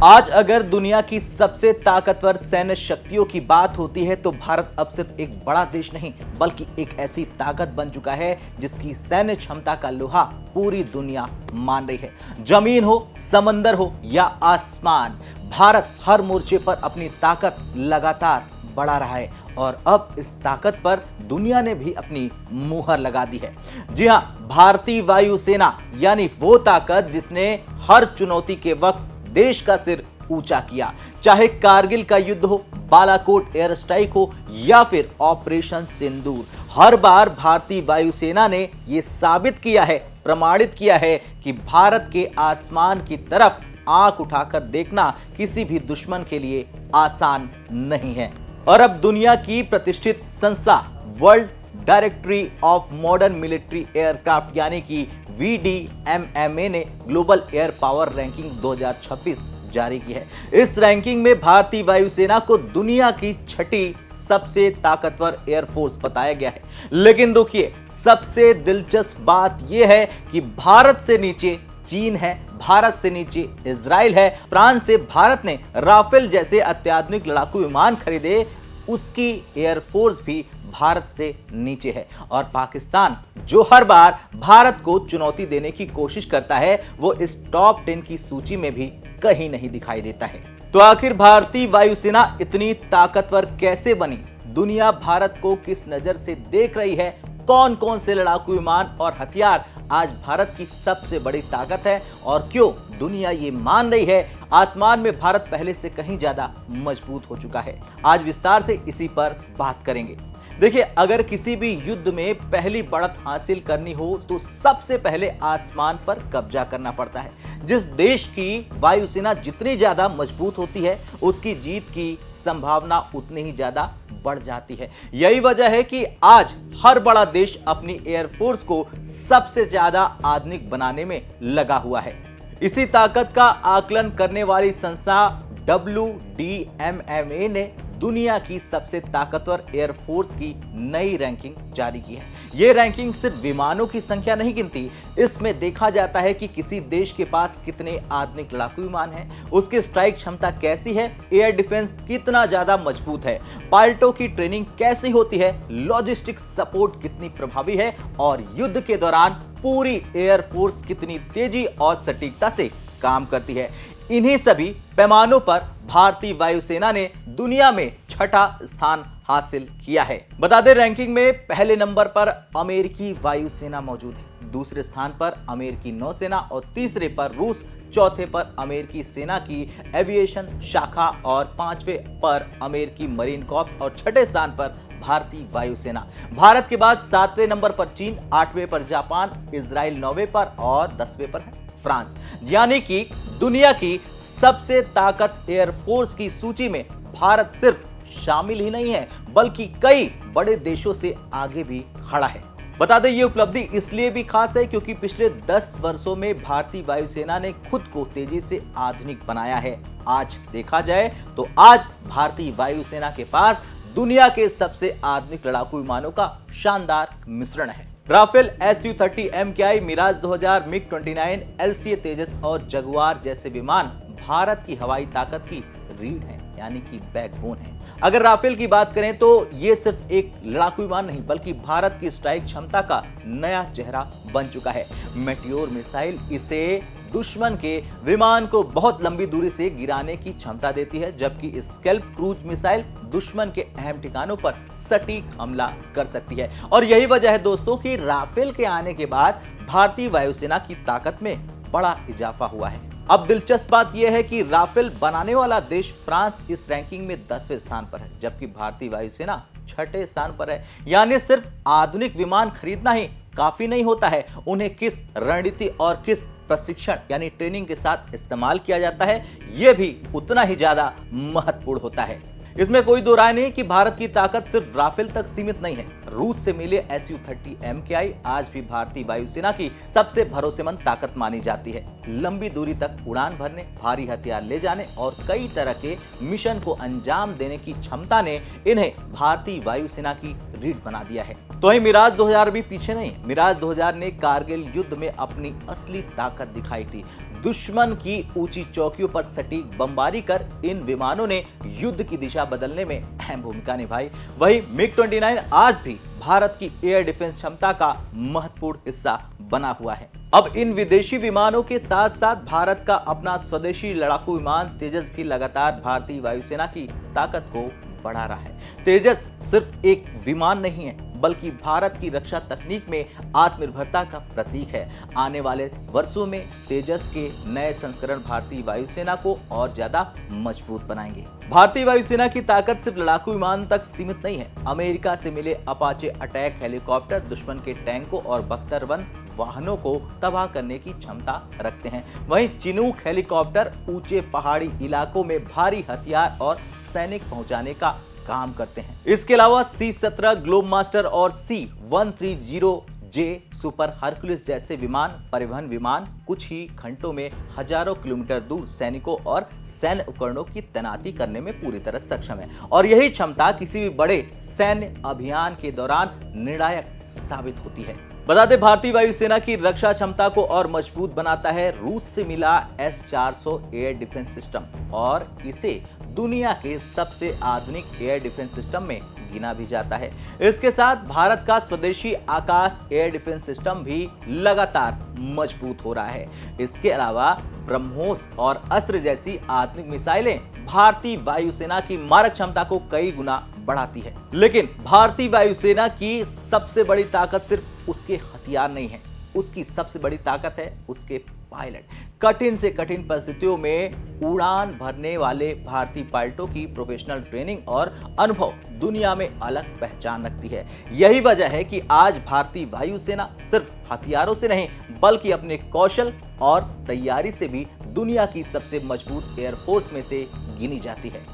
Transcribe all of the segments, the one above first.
आज अगर दुनिया की सबसे ताकतवर सैन्य शक्तियों की बात होती है तो भारत अब सिर्फ एक बड़ा देश नहीं बल्कि एक ऐसी ताकत बन चुका है जिसकी सैन्य क्षमता का लोहा पूरी दुनिया मान रही है। जमीन हो, समंदर हो या आसमान, भारत हर मोर्चे पर अपनी ताकत लगातार बढ़ा रहा है और अब इस ताकत पर दुनिया ने भी अपनी मुहर लगा दी है। जी हां, भारतीय वायुसेना यानी वो ताकत जिसने हर चुनौती के वक्त देश का सिर ऊंचा किया, चाहे कारगिल का युद्ध हो, बालाकोट एयर स्ट्राइक हो या फिर ऑपरेशन सिंदूर। हर बार भारतीय वायुसेना ने यह साबित किया है, प्रमाणित किया है कि भारत के आसमान की तरफ आंख उठाकर देखना किसी भी दुश्मन के लिए आसान नहीं है। और अब दुनिया की प्रतिष्ठित संस्था world directory of modern military aircraft यानी कि VDMMA ने ग्लोबल एयर पावर रैंकिंग 2026 जारी की है। इस रैंकिंग में भारतीय वायुसेना को दुनिया की छठी सबसे ताकतवर एयरफोर्स बताया गया है। लेकिन रुकिए, सबसे दिलचस्प बात यह है कि भारत से नीचे चीन है, भारत से नीचे इजराइल है, फ्रांस से भारत ने राफेल जैसे अत्याधुनिक लड़ाकू विमान खरीदे, उसकी एयरफोर्स भी भारत से नीचे है। और पाकिस्तान जो हर बार भारत को चुनौती देने की कोशिश करता है वो इस टॉप 10 की सूची में भी कहीं नहीं दिखाई देता है। तो आखिर भारतीय वायुसेना इतनी ताकतवर कैसे बनी? दुनिया भारत को किस नजर से देख रही है? कौन कौन से लड़ाकू विमान और हथियार आज भारत की सबसे बड़ी ताकत है और क्यों दुनिया ये मान रही है आसमान में भारत पहले से कहीं ज्यादा मजबूत हो चुका है? आज विस्तार से इसी पर बात करेंगे। देखिए, अगर किसी भी युद्ध में पहली बढ़त हासिल करनी हो तो सबसे पहले आसमान पर कब्जा करना पड़ता है। जिस देश की वायुसेना जितनी ज्यादा मजबूत होती है उसकी जीत की संभावना उतनी ही ज्यादा बढ़ जाती है। यही वजह है कि आज हर बड़ा देश अपनी एयरफोर्स को सबसे ज्यादा आधुनिक बनाने में लगा हुआ है। इसी ताकत का आकलन करने वाली संस्था WDMMA ने दुनिया की सबसे ताकतवर एयरफोर्स की नई रैंकिंग जारी की है। यह रैंकिंग सिर्फ विमानों की संख्या नहीं गिनती, इसमें देखा जाता है कि किसी देश के पास कितने आधुनिक लड़ाकू विमान हैं, उसकी स्ट्राइक क्षमता कैसी है, एयर डिफेंस कितना ज्यादा मजबूत है, पायलटों की ट्रेनिंग कैसी होती है, लॉजिस्टिक सपोर्ट कितनी प्रभावी है और युद्ध के दौरान पूरी एयरफोर्स कितनी तेजी और सटीकता से काम करती है। इन्हीं सभी पैमानों पर भारतीय वायुसेना ने दुनिया में छठा स्थान हासिल किया है। बता दें, रैंकिंग में पहले नंबर पर अमेरिकी वायुसेना मौजूद है, दूसरे स्थान पर अमेरिकी नौसेना और तीसरे पर रूस, चौथे पर अमेरिकी सेना की एविएशन शाखा और पांचवें पर अमेरिकी मरीन कॉर्प्स और छठे स्थान पर भारतीय वायुसेना। भारत के बाद सातवें नंबर पर चीन, आठवें पर जापान, इजराइल नौवें पर और 10वें पर है फ्रांस। यानी कि दुनिया की सबसे ताकत एयरफोर्स की सूची में भारत सिर्फ शामिल ही नहीं है बल्कि कई बड़े देशों से आगे भी खड़ा है। बता दें, ये उपलब्धि इसलिए भी खास है क्योंकि पिछले 10 वर्षों में भारतीय वायुसेना ने खुद को तेजी से आधुनिक बनाया है। आज देखा जाए तो आज भारतीय वायुसेना के पास दुनिया के सबसे आधुनिक लड़ाकू विमानों का शानदार मिश्रण है। Rafale Su-30 MKI, Mirage 2000, MiG-29, LCA Tejas और जगुआर जैसे विमान भारत की हवाई ताकत की रीढ़ है, यानी कि बैकबोन है। अगर राफेल की बात करें तो ये सिर्फ एक लड़ाकू विमान नहीं बल्कि भारत की स्ट्राइक क्षमता का नया चेहरा बन चुका है। मेटियोर मिसाइल इसे दुश्मन के विमान को बहुत लंबी दूरी से गिराने की क्षमता देती है, जबकि स्कैल्प क्रूज मिसाइल दुश्मन के अहम ठिकानों पर सटीक हमला कर सकती है। और यही वजह है दोस्तों कि राफेल के आने के बाद भारतीय वायुसेना की ताकत में बड़ा इजाफा हुआ है। अब दिलचस्प बात यह है कि राफेल बनाने वाला देश फ्रांस इस रैंकिंग में 10वें स्थान पर है, जबकि भारतीय वायुसेना छठे स्थान पर है। यानी सिर्फ आधुनिक विमान खरीदना ही काफी नहीं होता है, उन्हें किस रणनीति और किस प्रशिक्षण यानी ट्रेनिंग के साथ इस्तेमाल किया जाता है यह भी उतना ही ज्यादा महत्वपूर्ण होता है। इसमें कोई दो राय नहीं कि भारत की ताकत सिर्फ राफेल तक सीमित नहीं है। रूस से मिले Su-30 MKI आज भी भारतीय वायुसेना की सबसे भरोसेमंद ताकत मानी जाती है। लंबी दूरी तक उड़ान भरने, भारी हथियार ले जाने और कई तरह के मिशन को अंजाम देने की क्षमता ने इन्हें भारतीय वायुसेना की रीढ़ बना दिया है। तो वहीं मिराज 2000 भी पीछे नहीं है। मिराज 2000 ने कारगिल युद्ध में अपनी असली ताकत दिखाई थी। दुश्मन की ऊंची चौकियों पर सटीक बमबारी कर इन विमानों ने युद्ध की दिशा बदलने में अहम भूमिका निभाई। वहीं मिग-29 आज भी भारत की एयर डिफेंस क्षमता का महत्वपूर्ण हिस्सा बना हुआ है। अब इन विदेशी विमानों के साथ साथ भारत का अपना स्वदेशी लड़ाकू विमान तेजस भी लगातार भारतीय वायुसेना की ताकत को बढ़ा रहा है। तेजस सिर्फ एक विमान नहीं है, बल्कि भारत की रक्षा तकनीक में आत्मनिर्भरता का प्रतीक है। आने वाले वर्षों में तेजस के नए संस्करण भारतीय वायुसेना को और ज्यादा मजबूत बनाएंगे। भारतीय वायुसेना की ताकत सिर्फ लड़ाकू विमान तक सीमित नहीं है। अमेरिका से मिले अपाचे अटैक हेलीकॉप्टर दुश्मन के टैंकों और बख्तर-1 वाहनों को तबाह करने की क्षमता रखते हैं। वहीं चिनूक हेलीकॉप्टर ऊंचे पहाड़ी इलाकों में भारी हथियार और सैनिक पहुंचाने का काम करते हैं। इसके अलावा C-17 ग्लोबमास्टर और C-130J सुपर हरकुलिस जैसे विमान परिवहन विमान कुछ ही घंटों में हजारों किलोमीटर दूर सैनिकों और सैन्य उपकरणों की तैनाती करने में पूरी तरह सक्षम है और यही क्षमता किसी भी बड़े सैन्य अभियान के दौरान निर्णायक साबित होती है। बता दें, भारतीय वायुसेना की रक्षा क्षमता को और मजबूत बनाता है रूस से मिला S-400 एयर डिफेंस सिस्टम और इसे दुनिया के सबसे आधुनिक एयर डिफेंस सिस्टम में गिना भी जाता है। इसके साथ भारत का स्वदेशी आकाश एयर डिफेंस सिस्टम भी लगातार मजबूत हो रहा है। इसके अलावा ब्रह्मोस और अस्त्र जैसी आधुनिक मिसाइलें भारतीय वायुसेना की मारक क्षमता को कई गुना बढ़ाती है। लेकिन भारतीय वायुसेना की सबसे बड़ी ताकत सिर्फ उसके हथियार नहीं है, उसकी सबसे बड़ी ताकत है उसके पायलट। कठिन से कठिन परिस्थितियों में उड़ान भरने वाले भारतीय पायलटों की प्रोफेशनल ट्रेनिंग और अनुभव दुनिया में अलग पहचान रखती है। यही वजह है कि आज भारतीय वायुसेना सिर्फ हथियारों से नहीं, बल्कि अपने कौशल और तैयारी से भी दुनिया की सबसे मजबूत एयरफोर्स में से गिनी जाती है।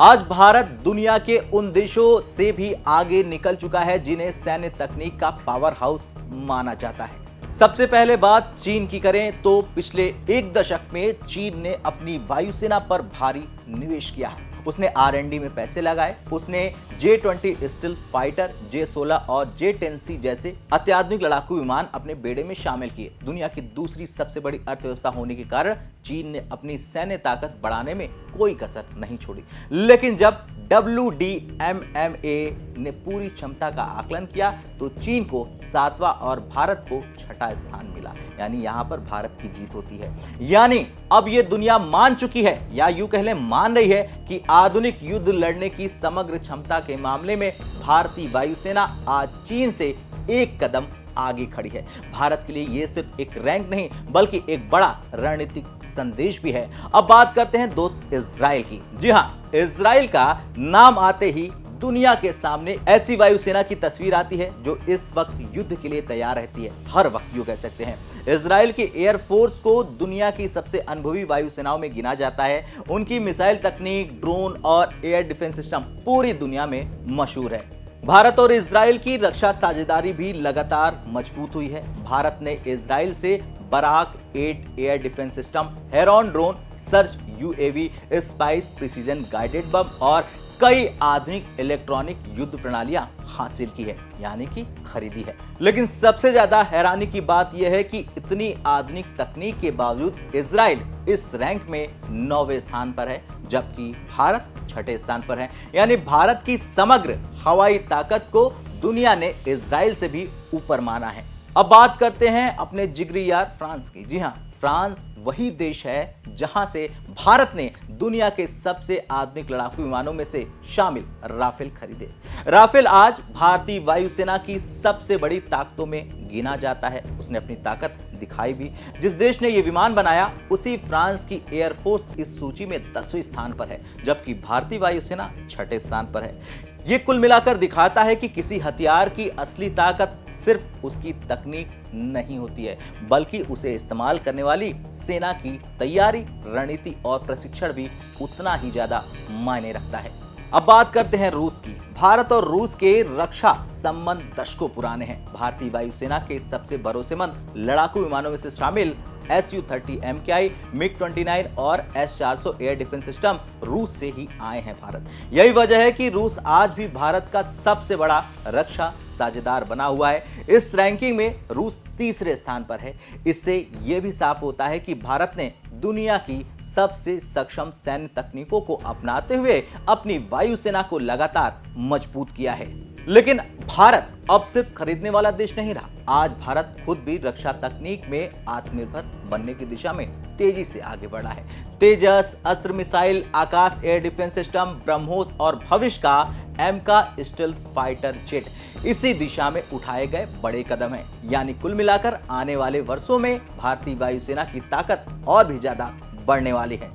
आज भारत दुनिया के उन देशों से भी आगे निकल चुका है जिन्हें सैन्य तकनीक का पावर हाउस माना जाता है। सबसे पहले बात चीन की करें तो पिछले एक दशक में चीन ने अपनी वायुसेना पर भारी निवेश किया है। उसने R&D में पैसे लगाए। उसने J-20 स्टील्थ फाइटर, J-16 और J-10C जैसे अत्याधुनिक लड़ाकू विमान अपने बेड़े में शामिल किए। दुनिया की दूसरी सबसे बड़ी अर्थव्यवस्था होने के कारण चीन ने अपनी सैन्य ताकत बढ़ाने में कोई कसर नहीं छोड़ी। लेकिन जब WDMMA ने पूरी क्षमता का आकलन किया तो चीन को 7वां और भारत को 6ठा स्थान मिला। यानी यहाँ पर भारत की जीत होती है। यानी अब ये दुनिया मान चुकी है या यूं कह लें मान रही है कि आधुनिक युद्ध लड़ने की समग्र क्षमता के मामले में भारतीय वायुसेना आज चीन से एक कदम आगे खड़ी है। भारत के लिए यह सिर्फ एक रैंक नहीं, बल्कि एक बड़ा रणनीतिक संदेश भी है। अब बात करते हैं दोस्त इजराइल की। जी हाँ, इजराइल का नाम आते ही दुनिया के सामने ऐसी वायुसेना की तस्वीर आती है जो इस वक्त युद्ध के लिए तैयार रहती है। हर वक्त यूं कह सकते हैं। इजराइल के एयरफोर्स को दुनिया की सबसे अनुभवी वायुसेनाओं में गिना जाता है। उनकी मिसाइल तकनीक, ड्रोन और एयर डिफेंस सिस्टम पूरी दुनिया में मशहूर है। भारत और इजराइल की रक्षा साझेदारी भी लगातार मजबूत हुई है। भारत ने इजराइल से Barak 8 air defence system, Heron drone, search UAV, Spice precision guided bomb और कई आधुनिक इलेक्ट्रॉनिक युद्ध प्रणालियां हासिल की है, यानी कि खरीदी है। लेकिन सबसे ज्यादा हैरानी की बात यह है कि इतनी आधुनिक तकनीक के बावजूद इजराइल इस रैंक में 9वें स्थान पर है, जबकि भारत 6ठे स्थान पर है। यानी भारत की समग्र हवाई ताकत को दुनिया ने इजराइल से भी ऊपर माना है। अब बात करते हैं अपने जिगरी यार फ्रांस की। जी हाँ, फ्रांस वही देश है जहां से भारत ने दुनिया के सबसे आधुनिक लड़ाकू विमानों में से शामिल राफेल खरीदे। राफेल आज भारतीय वायुसेना की सबसे बड़ी ताकतों में गिना जाता है। उसने अपनी ताकत दिखाई भी। जिस देश ने यह विमान बनाया उसी फ्रांस की एयरफोर्स इस सूची में 10वें स्थान पर है, जबकि भारतीय वायुसेना 6ठे स्थान पर है। ये कुल मिलाकर दिखाता है कि किसी हथियार की असली ताकत सिर्फ उसकी तकनीक नहीं होती है, बल्कि उसे इस्तेमाल करने वाली सेना की तैयारी, रणनीति और प्रशिक्षण भी उतना ही ज्यादा मायने रखता है। अब बात करते हैं रूस की। भारत और रूस के रक्षा संबंध दशकों पुराने हैं। भारतीय वायुसेना के सबसे भरोसेमंद लड़ाकू विमानों में से शामिल Su-30 MKI, MiG-29 और S-400 एयर डिफेंस सिस्टम रूस से ही आए हैं भारत। यही वजह है कि रूस आज भी भारत का सबसे बड़ा रक्षा साझेदार बना हुआ है। इस रैंकिंग में रूस तीसरे स्थान पर है। इससे यह भी साफ होता है कि भारत ने दुनिया की सबसे सक्षम सैन्य तकनीकों को अपनाते हुए अपनी वायुसेना को लगातार मजबूत किया है। लेकिन भारत अब सिर्फ खरीदने वाला देश नहीं रहा। आज भारत खुद भी रक्षा तकनीक में आत्मनिर्भर बनने की दिशा में तेजी से आगे बढ़ा है। तेजस अस्त्र मिसाइल, आकाश एयर डिफेंस सिस्टम, ब्रह्मोस और भविष्य का एमका स्टेल्थ फाइटर जेट इसी दिशा में उठाए गए बड़े कदम हैं। यानी कुल मिलाकर आने वाले वर्षों में भारतीय वायुसेना की ताकत और भी ज्यादा बढ़ने वाली है।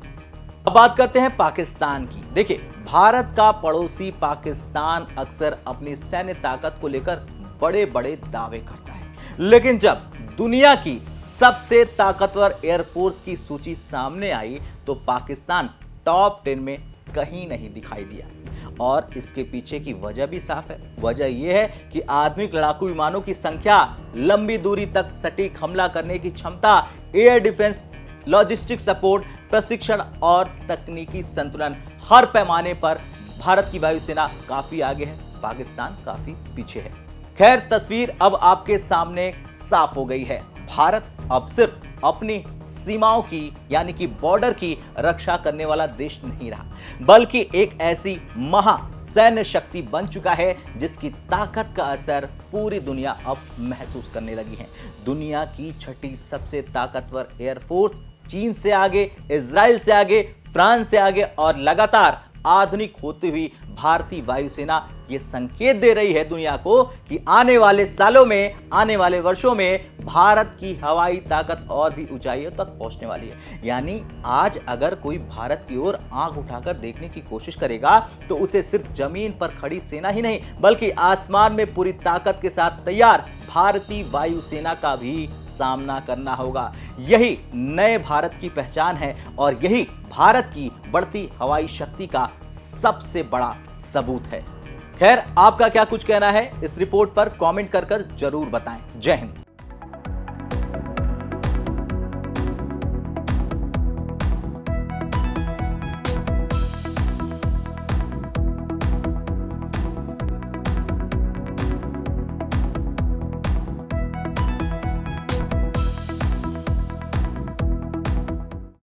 अब बात करते हैं पाकिस्तान की। देखिए, भारत का पड़ोसी पाकिस्तान अक्सर अपनी सैन्य ताकत को लेकर बड़े बड़े दावे करता है, लेकिन जब दुनिया की सबसे ताकतवर एयरफोर्स की सूची सामने आई तो पाकिस्तान टॉप 10 में कहीं नहीं दिखाई दिया। और इसके पीछे की वजह भी साफ है। वजह यह है कि आधुनिक लड़ाकू विमानों की संख्या, लंबी दूरी तक सटीक हमला करने की क्षमता, एयर डिफेंस, लॉजिस्टिक सपोर्ट, प्रशिक्षण और तकनीकी संतुलन, हर पैमाने पर भारत की वायुसेना काफी आगे है, पाकिस्तान काफी पीछे है। खैर, तस्वीर अब आपके सामने साफ हो गई है। भारत अब सिर्फ अपनी सीमाओं की यानी कि बॉर्डर की रक्षा करने वाला देश नहीं रहा, बल्कि एक ऐसी महा सैन्य शक्ति बन चुका है जिसकी ताकत का असर पूरी दुनिया अब महसूस करने लगी है। दुनिया की छठी सबसे ताकतवर एयरफोर्स चीन से आगे, इजराइल से आगे, फ्रांस से आगे और लगातार आधुनिक होती हुई भारतीय वायुसेना ये संकेत दे रही है दुनिया को कि आने वाले सालों में, आने वाले वर्षों में भारत की हवाई ताकत और भी ऊंचाइयों तक पहुंचने वाली है। यानी आज अगर कोई भारत की ओर आंख उठाकर देखने की कोशिश करेगा तो उसे सिर्फ जमीन पर खड़ी सेना ही नहीं बल्कि आसमान में पूरी ताकत के साथ तैयार भारतीय वायुसेना का भी सामना करना होगा। यही नए भारत की पहचान है और यही भारत की बढ़ती हवाई शक्ति का सबसे बड़ा सबूत है। खैर, आपका क्या कुछ कहना है इस रिपोर्ट पर कमेंट कर जरूर बताएं। जय हिंद।